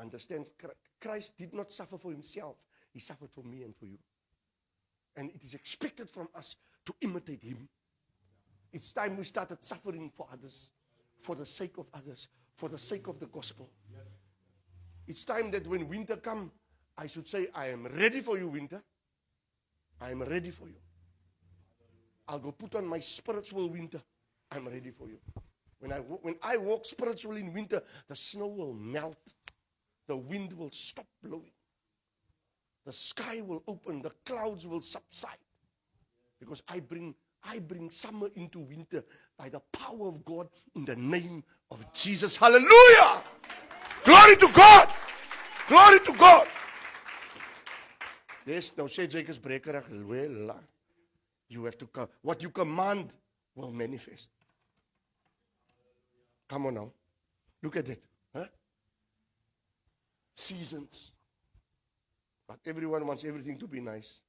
Understand, Christ did not suffer for himself. He suffered for me and for you. And it is expected from us to imitate him. It's time we started suffering for others, for the sake of others, for the sake of the gospel. It's time that when winter comes, I should say, I am ready for you, winter. I am ready for you. I'll go put on my spiritual winter. I'm ready for you. When I walk spiritually in winter, the snow will melt. The wind will stop blowing. The sky will open. The clouds will subside. Because I bring summer into winter by the power of God in the name of Jesus. Hallelujah! Glory to God! Glory to God! Yes, nou sê Jacob's brekerig. Well, you have to come. What you command will manifest. Come on now. Look at it. Huh? Seasons. But everyone wants everything to be nice.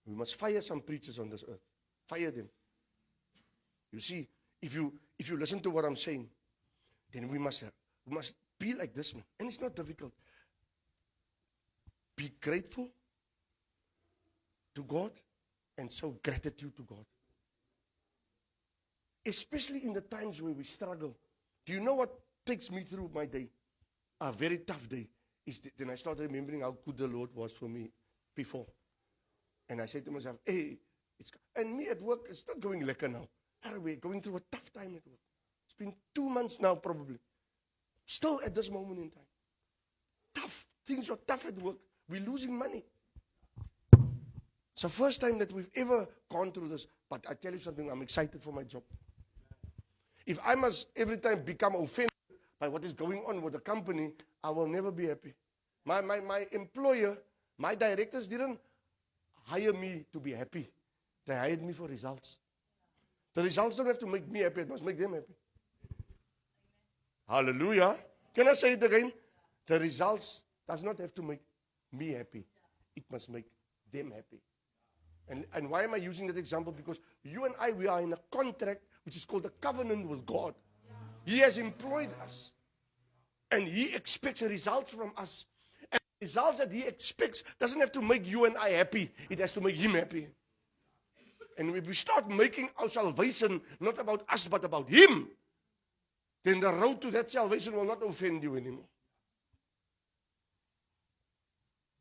We must fire some preachers on this earth. Fire them. You see, if you listen to what I'm saying, then we must be like this man. And it's not difficult. Be grateful to God and show gratitude to God. Especially in the times where we struggle. Do you know what takes me through my day? A very tough day. Then I start remembering how good the Lord was for me before. And I say to myself, hey, and me at work, it's not going lekker now. We're going through a tough time at work. It's been 2 months now probably. Still at this moment in time. Tough. Things are tough at work. We're losing money. It's the first time that we've ever gone through this. But I tell you something, I'm excited for my job. If I must every time become offended by what is going on with the company, I will never be happy. My employer, my directors didn't hire me to be happy. They hired me for results. The results don't have to make me happy, it must make them happy. Hallelujah. Can I say it again? The results does not have to make me happy. It must make them happy. And why am I using that example? Because you and I, we are in a contract which is called a covenant with God. He has employed us. And He expects results from us. And the results that He expects doesn't have to make you and I happy. It has to make Him happy. And if we start making our salvation not about us but about Him, then the road to that salvation will not offend you anymore.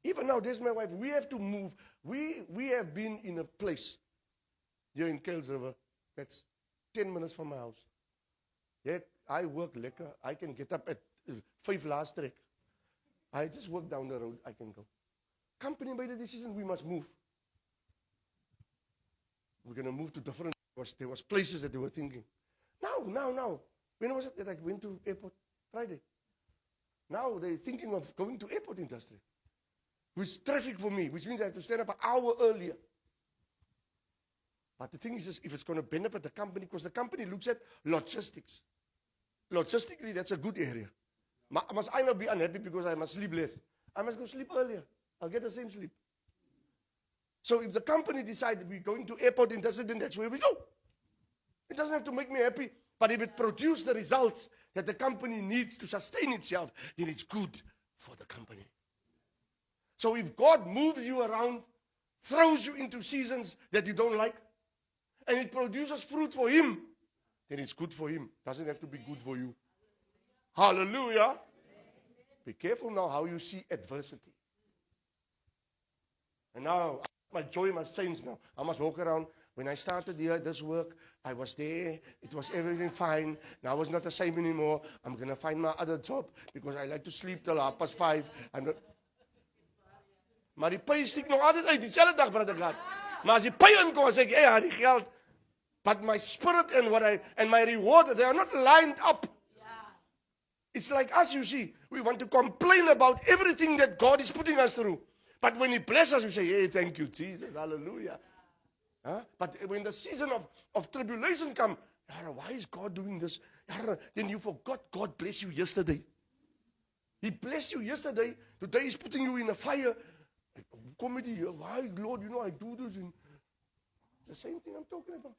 Even now, there's my wife. We have to move. We have been in a place here in Kuils River that's 10 minutes from my house. Yeah, I work lekker. I can get up at 5 last trek. I just walk down the road. I can go. Company made the decision we must move. We're going to move to different. There was places that they were thinking. Now. When was it that I went to airport? Friday. Now they're thinking of going to airport industry. With traffic for me, which means I have to stand up an hour earlier. But the thing is, if it's going to benefit the company, because the company looks at logistics. Logistically, that's a good area. Must I not be unhappy because I must sleep less? I must go sleep earlier. I'll get the same sleep. So if the company decides we're going to airport industry, then that's where we go. It doesn't have to make me happy. But if it produces the results that the company needs to sustain itself, then it's good for the company. So if God moves you around, throws you into seasons that you don't like, and it produces fruit for Him, then it's good for Him. Doesn't have to be good for you. Hallelujah. Be careful now how you see adversity. And now, my joy, my saints now. I must walk around. When I started here, this work, I was there. It was everything fine. Now it's not the same anymore. I'm going to find my other job because I like to sleep till 5:30. I'm not... Maar die pay stiek nog altijd uit, diezelfde dag, brother God. Maar as die pay inkom, sê ek, ja, die geld. But my spirit and my reward, they are not lined up. It's like us, you see. We want to complain about everything that God is putting us through. But when He blesses us, we say, hey, thank you, Jesus, hallelujah. Huh? But when the season of tribulation comes, why is God doing this? Then you forgot God blessed you yesterday. He blessed you yesterday. Today He's putting you in a fire. Comedy, why, Lord, I do this. The same thing I'm talking about.